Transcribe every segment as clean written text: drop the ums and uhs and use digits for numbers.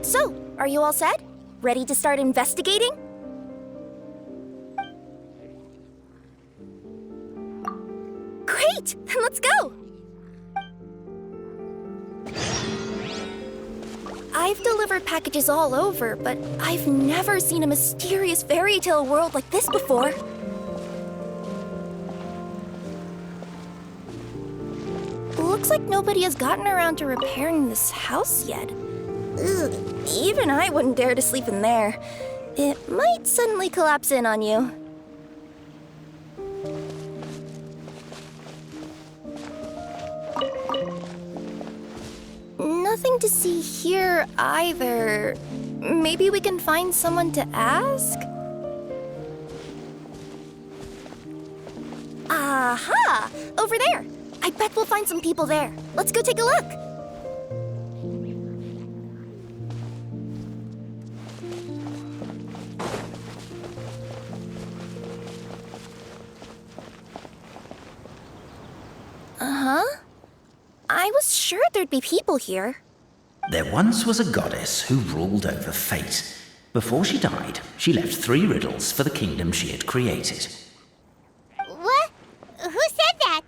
So, are you all set? Ready to start investigating? Great! Then let's go! I've delivered packages all over, but I've never seen a mysterious fairy tale world like this before. Looks like nobody has gotten around to repairing this house yet. Ugh, even I wouldn't dare to sleep in there. It might suddenly collapse in on you. Nothing to see here either. Maybe we can find someone to ask? Aha! Over there! I bet we'll find some people there. Let's go take a look. Uh-huh. I was sure there'd be people here. There once was a goddess who ruled over fate. Before she died, she left 3 riddles for the kingdom she had created. What? Who said that?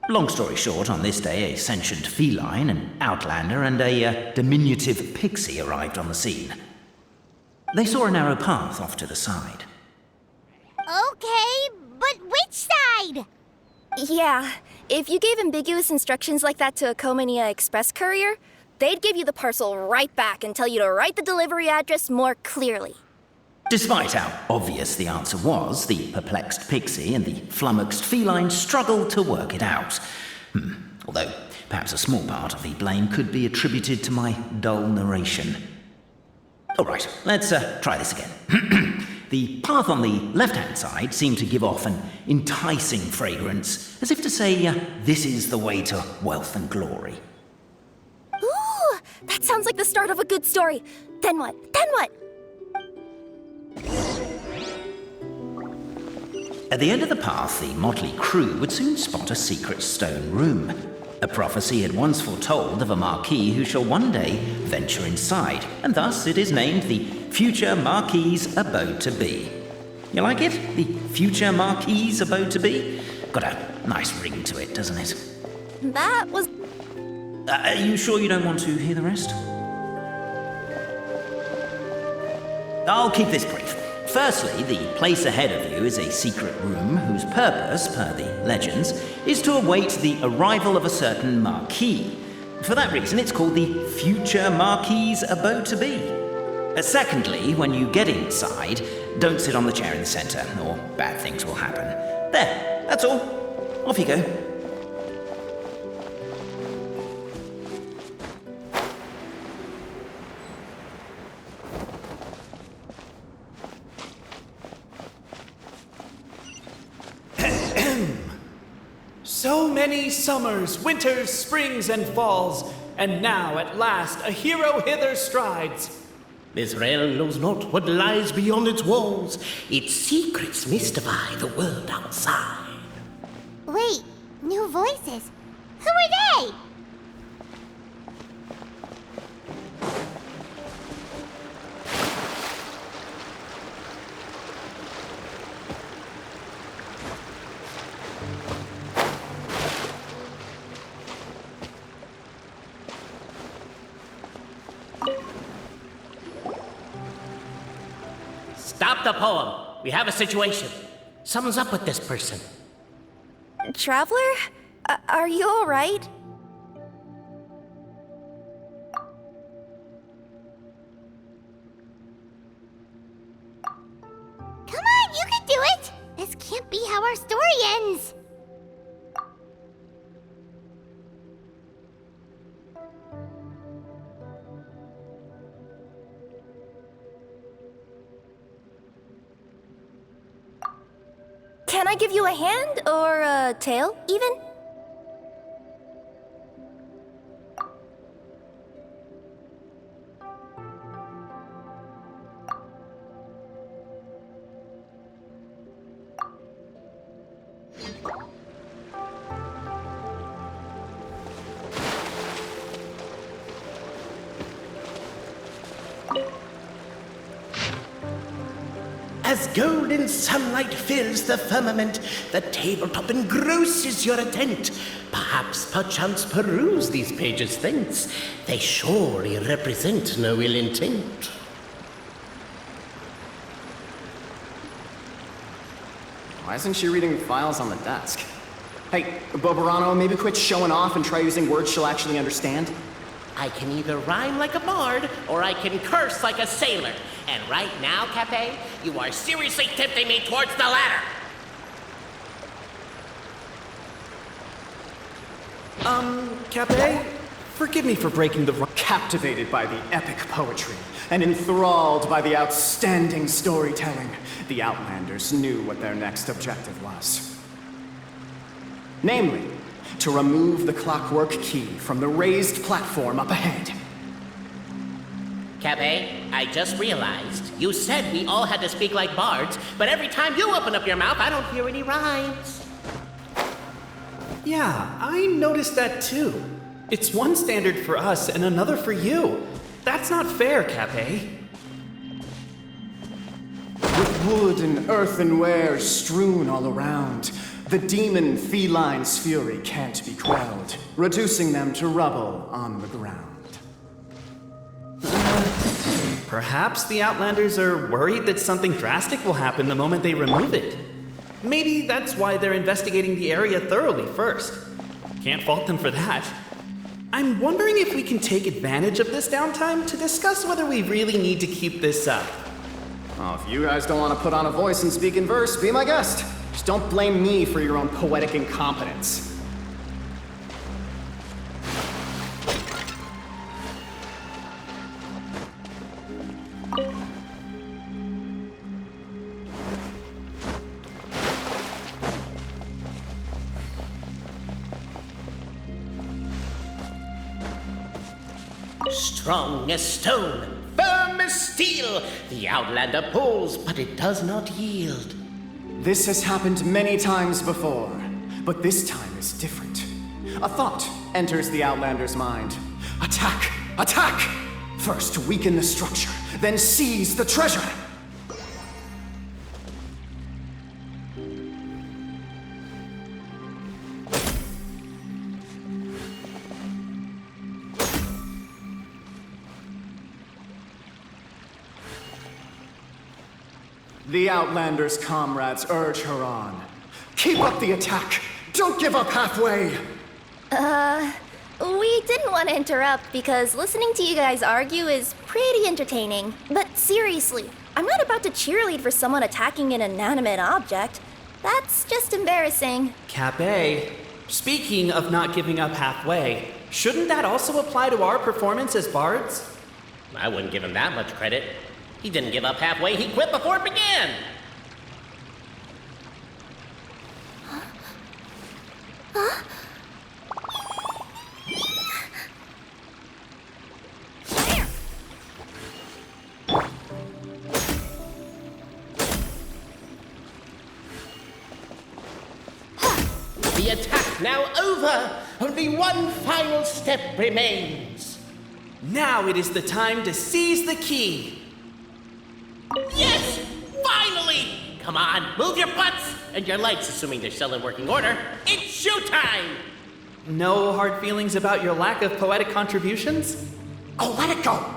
Long story short, on this day, a sentient feline, an outlander, and a diminutive pixie arrived on the scene. They saw a narrow path off to the side. Okay, but which side? Yeah, if you gave ambiguous instructions like that to a Comania Express courier, they'd give you the parcel right back and tell you to write the delivery address more clearly. Despite how obvious the answer was, the perplexed pixie and the flummoxed feline struggled to work it out. Although, perhaps a small part of the blame could be attributed to my dull narration. All right, let's try this again. The path on the left-hand side seemed to give off an enticing fragrance, as if to say, this is the way to wealth and glory. Ooh, that sounds like the start of a good story. Then what? Then what? At the end of the path, the motley crew would soon spot a secret stone room. A prophecy had once foretold of a marquis who shall one day venture inside, and thus it is named the future Marquis's Abode to Be. You like it? The future Marquis's Abode to Be? Got a nice ring to it, doesn't it? That was... Are you sure you don't want to hear the rest? I'll keep this brief. Firstly, the place ahead of you is a secret room whose purpose, per the legends, is to await the arrival of a certain marquis. For that reason, it's called the future Marquis's Abode to Be. Secondly, when you get inside, don't sit on the chair in the centre, or bad things will happen. There, that's all. Off you go. So many summers, winters, springs, and falls, and now at last a hero hither strides. This realm knows not what lies beyond its walls. Its secrets mystify the world outside. Wait, new voices. Who are they? Stop the poem. We have a situation. Something's up with this person. Traveler? Are you all right? Come on, you can do it! This can't be how our story ends. Can I give you a hand or a tail, even? As golden sunlight fills the firmament, the tabletop engrosses your attent. Perchance peruse these pages thence. They surely represent no ill intent. Why isn't she reading the files on the desk? Hey, Bobarano, maybe quit showing off and try using words she'll actually understand? I can either rhyme like a bard, or I can curse like a sailor. And right now, Cape, you are seriously tempting me towards the latter. Cape, forgive me for breaking the rule. Captivated by the epic poetry and enthralled by the outstanding storytelling, the Outlanders knew what their next objective was. Namely, to remove the clockwork key from the raised platform up ahead. Cape, I just realized you said we all had to speak like bards, but every time you open up your mouth, I don't hear any rhymes. Yeah, I noticed that too. It's one standard for us and another for you. That's not fair, Cape. With wood and earthenware strewn all around, the demon feline's fury can't be quelled, reducing them to rubble on the ground. Perhaps the Outlanders are worried that something drastic will happen the moment they remove it. Maybe that's why they're investigating the area thoroughly first. Can't fault them for that. I'm wondering if we can take advantage of this downtime to discuss whether we really need to keep this up. Oh, if you guys don't want to put on a voice and speak in verse, be my guest. Just don't blame me for your own poetic incompetence. Strong as stone, firm as steel, the Outlander pulls, but it does not yield. This has happened many times before, but this time is different. A thought enters the Outlander's mind. Attack! Attack! First weaken the structure, then seize the treasure! The Outlander's comrades urge her on. Keep up the attack! Don't give up halfway! We didn't want to interrupt because listening to you guys argue is pretty entertaining. But seriously, I'm not about to cheerlead for someone attacking an inanimate object. That's just embarrassing. Cape, speaking of not giving up halfway, shouldn't that also apply to our performance as bards? I wouldn't give him that much credit. He didn't give up halfway, he quit before it began! The attack now over! Only one final step remains. Now it is the time to seize the key. Yes! Finally! Come on, move your butts! And your lights, assuming they're still in working order. It's showtime! No hard feelings about your lack of poetic contributions? Oh, let it go!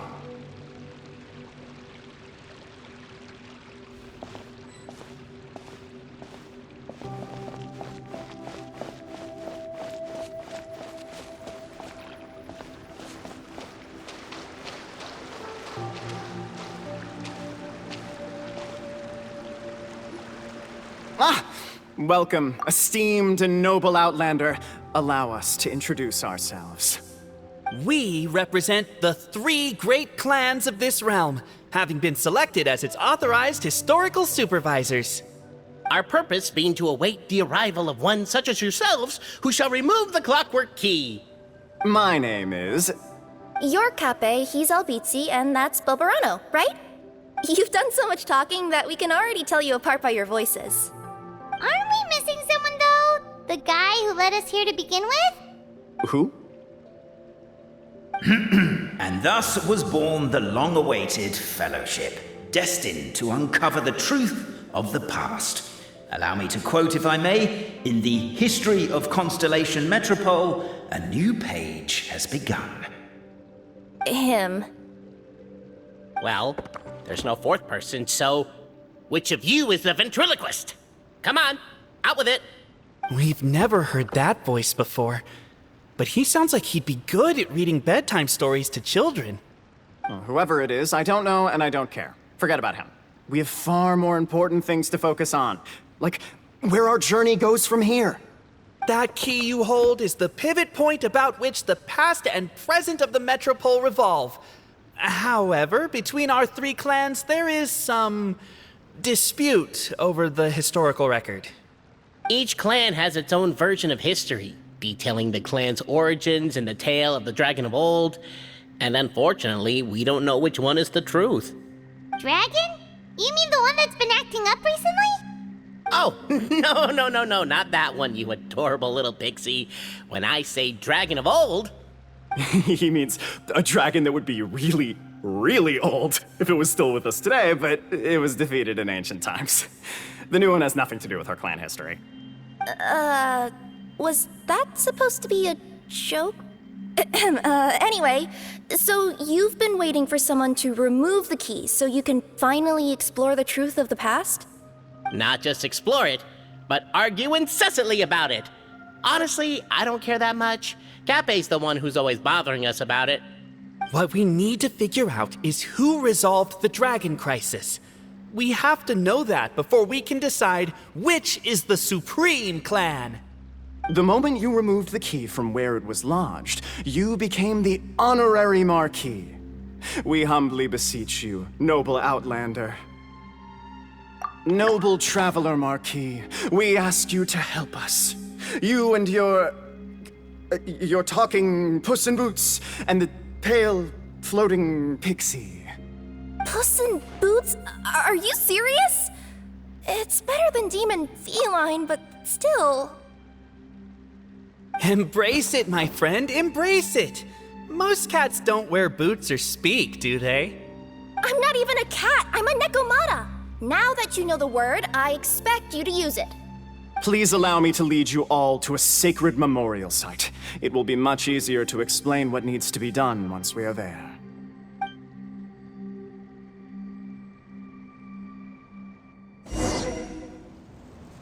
Welcome, esteemed and noble Outlander. Allow us to introduce ourselves. We represent the 3 great clans of this realm, having been selected as its authorized historical supervisors. Our purpose being to await the arrival of one such as yourselves who shall remove the clockwork key. My name is... You're Cape, he's Albizzi, and that's Bobarano, right? You've done so much talking that we can already tell you apart by your voices. Aren't we missing someone, though? The guy who led us here to begin with? Who? And thus was born the long-awaited fellowship. destined to uncover the truth of the past. Allow me to quote, if I may, in the history of Constellation Metropole, a new page has begun. Him. Well, there's no fourth person, so which of you is the ventriloquist? Come on, out with it. We've never heard that voice before, but he sounds like he'd be good at reading bedtime stories to children. Whoever it is, I don't know and I don't care. Forget about him. We have far more important things to focus on. Like, where our journey goes from here. That key you hold is the pivot point about which the past and present of the Metropole revolve. However, between our three clans, there is some dispute over the historical record. Each clan has its own version of history, detailing the clan's origins and the tale of the dragon of old, and unfortunately, we don't know which one is the truth. Dragon? You mean the one that's been acting up recently? Oh, no, not that one, you adorable little pixie. When I say dragon of old, He means a dragon that would be really, really old if it was still with us today, but it was defeated in ancient times. The new one has nothing to do with our clan history. Was that supposed to be a joke? Anyway, so you've been waiting for someone to remove the key so you can finally explore the truth of the past? not just explore it, but argue incessantly about it. Honestly, I don't care that much. Cape's the one who's always bothering us about it. What we need to figure out is who resolved the dragon crisis. We have to know that before we can decide which is the supreme clan. The moment you removed the key from where it was lodged, you became the honorary Marquis. We humbly beseech you, noble Outlander. Noble Traveler Marquis, we ask you to help us. You and your talking Puss in Boots and the pale floating pixie. Puss in Boots? Are you serious? It's better than demon feline, but still. Embrace it, my friend, embrace it. Most cats don't wear boots or speak, do they? I'm not even a cat, I'm a Nekomata. Now that you know the word, I expect you to use it. Please allow me to lead you all to a sacred memorial site. It will be much easier to explain what needs to be done once we are there.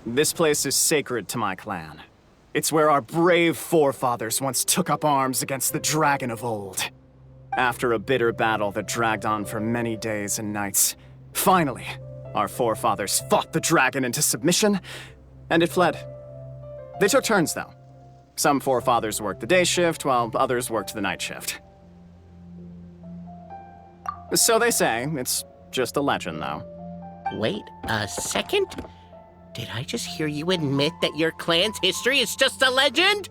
This place is sacred to my clan. It's where our brave forefathers once took up arms against the dragon of old. After a bitter battle that dragged on for many days and nights, finally, our forefathers fought the dragon into submission, and it fled. They took turns, though. Some forefathers worked the day shift, while others worked the night shift. So they say. It's just a legend, though. Wait a second? Did I just hear you admit that your clan's history is just a legend?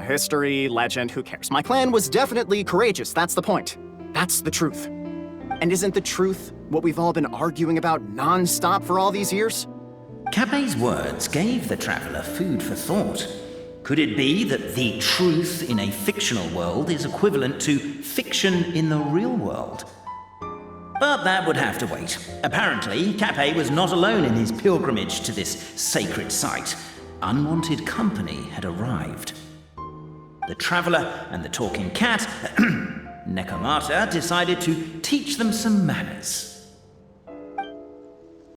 History, legend, who cares? My clan was definitely courageous, that's the point. That's the truth. And isn't the truth what we've all been arguing about non-stop for all these years? Cape's words gave the traveler food for thought. Could it be that the truth in a fictional world is equivalent to fiction in the real world? But that would have to wait. Apparently, Cape was not alone in his pilgrimage to this sacred site. Unwanted company had arrived. The traveler and the talking cat, Nekomata, decided to teach them some manners.